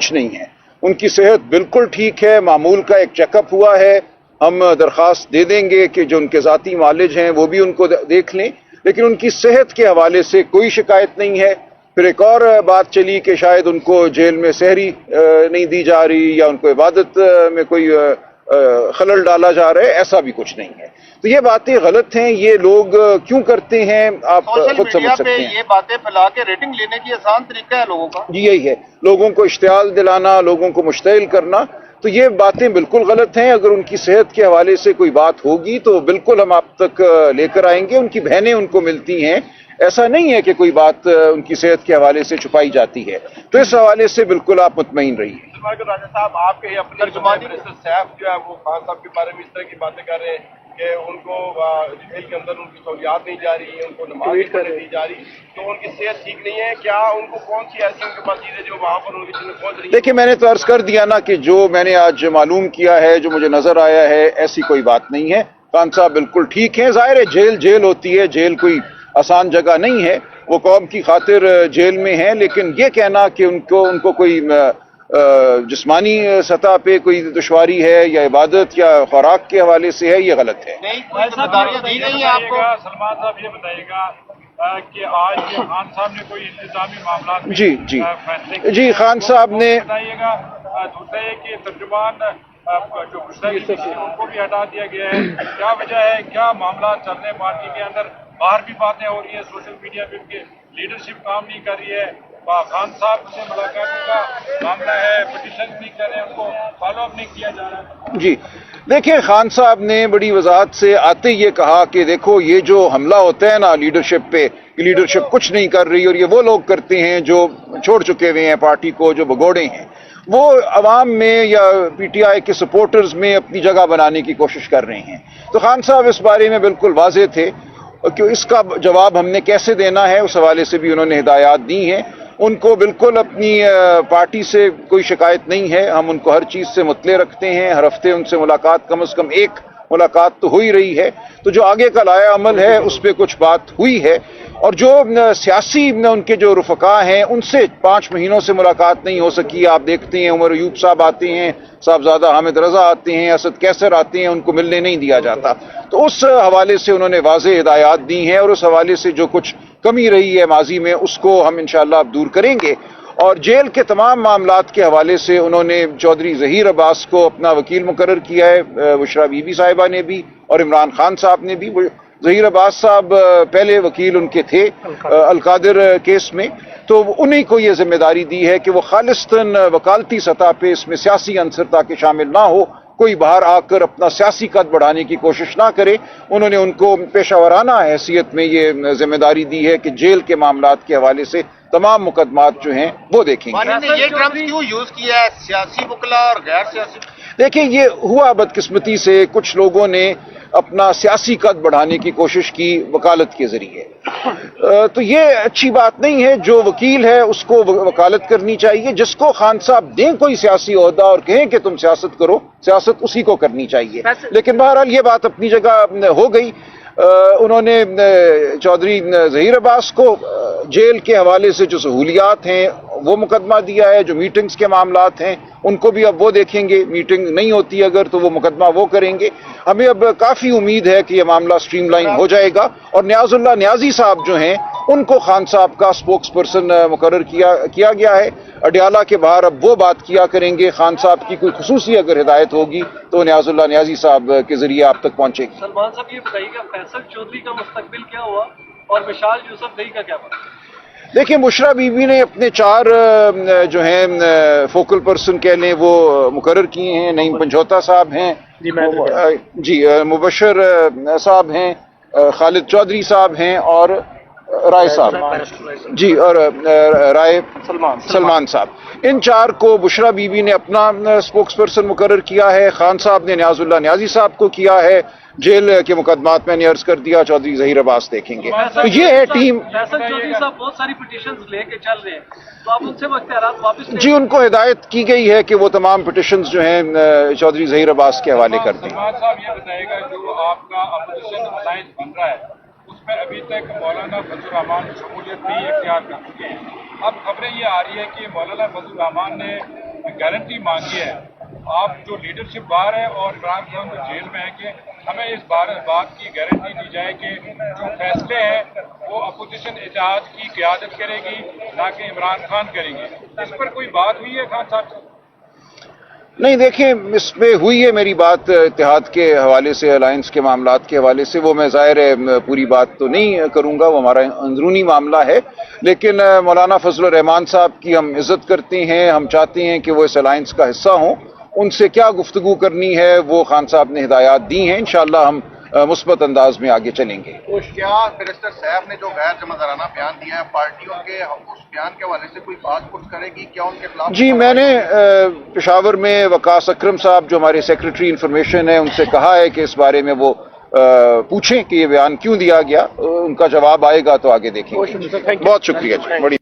कुछ नहीं है। उनकी सेहत बिल्कुल ठीक है, मामूल का एक चेकअप हुआ है। हम दरख्वास्त दे देंगे कि जो उनके ज़ाती मालिज हैं वो भी उनको देख लें, लेकिन उनकी सेहत के हवाले से कोई शिकायत नहीं है। फिर एक और बात चली कि शायद उनको जेल में सहरी नहीं दी जा रही या उनको इबादत में कोई खलल डाला जा रहा है, ऐसा भी कुछ नहीं है। तो ये बातें गलत हैं, ये लोग क्यों करते हैं आप खुद समझ सकते हैं। ये बातें फैला के रेटिंग लेने की आसान तरीका है लोगों का। जी यही है, लोगों को इश्तियाल दिलाना, लोगों को मुश्तइल करना। तो ये बातें बिल्कुल गलत हैं। अगर उनकी सेहत के हवाले से कोई बात होगी तो बिल्कुल हम आप तक लेकर आएंगे। उनकी बहनें उनको मिलती हैं, ऐसा नहीं है कि कोई बात उनकी सेहत के हवाले से छुपाई जाती है। तो इस हवाले से बिल्कुल आप मुतमईन रहिए। राजा साहब, आपके अपने सैफ जो है वो खान साहब के बारे में इस तरह की बातें कर रहे हैं कि उनको जेल के अंदर उनकी सहूलियात नहीं जा रही, उनको नमाज नहीं पढ़ने दी जा रही, तो उनकी सेहत ठीक नहीं है। क्या उनको कौन सी ऐसी उनके पास चीजें जो वहां पर उनकी चीजें पहुंच रही है? देखिए, मैंने तो अर्ज कर दिया ना कि जो मैंने आज मालूम किया है, जो मुझे नजर आया है, ऐसी कोई बात नहीं है। खान साहब बिल्कुल ठीक है। जाहिर है जेल जेल होती है, जेल कोई आसान जगह नहीं है, वो कौम की खातिर जेल में है। लेकिन ये कहना कि उनको कोई जिस्मानी सतह पे कोई दुश्वारी है या इबादत या खुराक के हवाले से है, ये गलत है। जिम्मेदारियां दी गई हैं आपको। सलमान साहब ये बताइएगा कि आज खान साहब ने कोई इंतजामी मामला जी खान साहब ने बताइएगा। दूसरा ये कि तर्जुमान जो उनको भी हटा दिया गया है, क्या वजह है, क्या मामला चल रहे हैं पार्टी के अंदर? बाहर भी बातें हो रही है, सोशल मीडिया पे उनकी लीडरशिप काम नहीं कर रही है, खान साहब से मुलाकात का मामला है, पिटीशन नहीं कर रहे हैं, उनको फॉलो अप नहीं किया जा रहा है। जी देखिए, खान साहब ने बड़ी वजाहत से आते ये कहा कि देखो ये जो हमला होता है ना लीडरशिप पे, लीडरशिप कुछ नहीं कर रही और ये वो लोग करते हैं जो छोड़ चुके हुए हैं पार्टी को, जो भगोड़े हैं, वो अवाम में या पीटीआई के सपोर्टर्स में अपनी जगह बनाने की कोशिश कर रहे हैं। तो खान साहब इस बारे में बिल्कुल वाज़ेह थे कि इसका जवाब हमने कैसे देना है, उस हवाले से भी उन्होंने हिदायत दी हैं। उनको बिल्कुल अपनी पार्टी से कोई शिकायत नहीं है, हम उनको हर चीज़ से मुतले रखते हैं। हर हफ्ते उनसे मुलाकात, कम से कम एक मुलाकात तो हो ही रही है। तो जो आगे का लाया अमल है उस पर कुछ बात हुई है। और जो सियासी उनके जो रुफका हैं उनसे 5 महीनों से मुलाकात नहीं हो सकी। आप देखते हैं उमर अयूब साहब आते हैं, साहबजादा हामिद रजा आते हैं, असद कैसर आते हैं, उनको मिलने नहीं दिया जाता। तो उस हवाले से उन्होंने वाज़ेह हिदायत दी हैं और उस हवाले से जो कुछ कमी रही है माजी में उसको हम इंशाअल्लाह अब दूर करेंगे। और जेल के तमाम मामलात के हवाले से उन्होंने चौधरी ज़हीर अब्बास को अपना वकील मुकर्रर किया है, बुशरा बीबी साहिबा ने भी और इमरान खान साहब ने भी। ज़हीर अब्बास साहब पहले वकील उनके थे अलकादिर केस में, तो उन्हीं को ये जिम्मेदारी दी है कि वो खालिस्तन वकालती सतह पे इसमें सियासी अंसर ताकि शामिल ना हो, कोई बाहर आकर अपना सियासी कद बढ़ाने की कोशिश ना करे। उन्होंने उनको पेशावराना हैसियत में ये जिम्मेदारी दी है कि जेल के मामलात के हवाले से तमाम मुकदमात जो हैं वो देखेंगे। ये टर्म क्यों यूज किया है, सियासी वकला और गैर सियासी? देखिए, ये हुआ बदकिस्मती से, कुछ लोगों ने अपना सियासी कद बढ़ाने की कोशिश की वकालत के जरिए। तो ये अच्छी बात नहीं है। जो वकील है उसको वकालत करनी चाहिए। जिसको खान साहब दें कोई सियासी ओहदा और कहें कि तुम सियासत करो, सियासत उसी को करनी चाहिए। लेकिन बहरहाल ये बात अपनी जगह हो गई। उन्होंने चौधरी ज़हीर अब्बास को जेल के हवाले से जो सहूलियात हैं वो मुकदमा दिया है, जो मीटिंग्स के मामलात हैं उनको भी अब वो देखेंगे। मीटिंग नहीं होती अगर तो वो मुकदमा वो करेंगे। हमें अब काफ़ी उम्मीद है कि ये मामला स्ट्रीमलाइन हो जाएगा। और नियाजुल्लाह नियाजी साहब जो हैं उनको खान साहब का स्पोक्स पर्सन मुकर्रर किया गया है। अडियाला के बाहर अब वो बात किया करेंगे। खान साहब की कोई खुसूसी अगर हिदायत होगी तो नियाजुल्लाह नियाजी साहब के जरिए आप तक पहुंचेगी। सलमान साहब ये बताइएगा फैसल चौधरी का मुस्तकबिल क्या हुआ और मिशाल यूसुफ का क्या बात? देखिए, बुशरा बीबी ने अपने 4 जो हैं फोकल पर्सन कह लें वो मुकर्रर किए हैं। नईम पंजोता साहब हैं जी, मुबशर साहब हैं, खालिद चौधरी साहब हैं और राय साहब जी, और राय सलमान साहब। इन 4 को बुशरा बीबी ने अपना स्पोक्स पर्सन मुकर्रर किया है। खान साहब ने नियाजुल्लाह नियाजी साहब को किया है। जेल के मुकदमात मैंने अर्ज कर दिया, चौधरी ज़हीर अब्बास देखेंगे। तो ये है टीम। फैसल चौधरी साहब बहुत सारी पिटीशंस लेके चल रहे हैं, तो आप उनसे इख्तियारात वापस जी, उनको हिदायत की गई है कि वो तमाम पिटीशंस जो हैं चौधरी ज़हीर अब्बास के हवाले कर दें। साहब ये बताएगा जो आपका अपोजिशन अलायंस बन रहा है उसमें अभी तक मौलाना फजल रहमान शमूलियत नहीं इख्तियार कर चुके हैं। अब खबरें ये आ रही है कि मौलाना फजल रहमान ने गारंटी मांगी है। आप जो लीडरशिप बाहर है और इमरान खान जो जेल में है कि हमें इस बात की गारंटी दी जाए कि जो फैसले हैं वो अपोजिशन इत्तेहाद की क़यादत करेगी, ना कि इमरान खान करेंगे। इस पर कोई बात हुई है खान साहब से? नहीं, देखें, इसमें हुई है मेरी बात इत्तेहाद के हवाले से, अलायंस के मामलात के हवाले से, वो मैं ज़ाहिर है पूरी बात तो नहीं करूंगा, वो हमारा अंदरूनी मामला है। लेकिन मौलाना फजल रहमान साहब की हम इज़्ज़त करते हैं, हम चाहते हैं कि वो इस अलायंस का हिस्सा हों। उनसे क्या गुफ्तगू करनी है वो खान साहब ने हिदायत दी हैं, इंशाअल्लाह हम मुस्बत अंदाज में आगे चलेंगे। क्या मिनिस्टर साहब ने जो गैर जमादाराना बयान दिया है पार्टियों के, उस बयान के हवाले से कोई बात कुछ करेगी क्या उनके खिलाफ? जी, मैंने पेशावर में वकास अकरम साहब जो हमारे सेक्रेटरी इंफॉर्मेशन है उनसे कहा है कि इस बारे में वो पूछें कि ये बयान क्यों दिया गया। उनका जवाब आएगा तो आगे देखेंगे। बहुत शुक्रिया जी, बड़ी